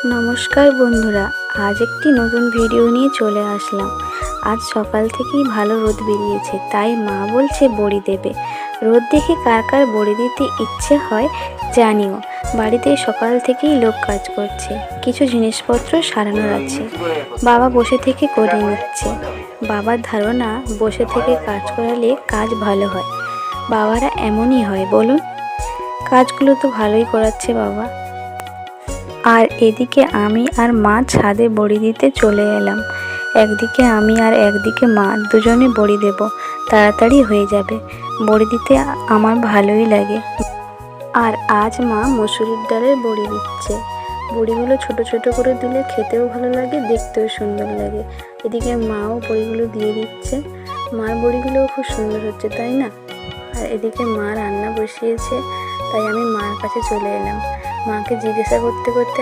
নমস্কার বন্ধুরা, আজ একটি নতুন ভিডিও নিয়ে চলে আসলাম। আজ সকাল থেকেই ভালো রোদ বেরিয়েছে, তাই মা বলছে বড়ি দেবে। রোদ দেখে কার কার বড়ি দিতে ইচ্ছে হয় জানিও। বাড়িতে সকাল থেকেই লোক কাজ করছে, কিছু জিনিসপত্র সারানোর আছে। বাবা বসে থেকে করে নিচ্ছে। বাবার ধারণা বসে থেকে কাজ করালে কাজ ভালো হয়। বাবারা এমনই হয় বলুন। কাজগুলো তো ভালোই করাচ্ছে বাবা। আর এদিকে আমি আর মা ছাদে বড়ি দিতে চলে এলাম। একদিকে আমি আর একদিকে মা দুজনে বড়ি দেব, তাড়াতাড়ি হয়ে যাবে। বড়ি দিতে আমার ভালোই লাগে। আর আজ মা মসুরির ডালের বড়ি দিচ্ছে। বড়িগুলো ছোট ছোট করে দিলে খেতেও ভালো লাগে, দেখতেও সুন্দর লাগে। এদিকে মাও বড়িগুলো দিয়ে দিচ্ছে। মার বড়িগুলোও খুব সুন্দর হচ্ছে, তাই না? আর এদিকে মা রান্না বসিয়েছে, তাই আমি মার কাছে চলে এলাম। মাকে জিজ্ঞাসা করতে করতে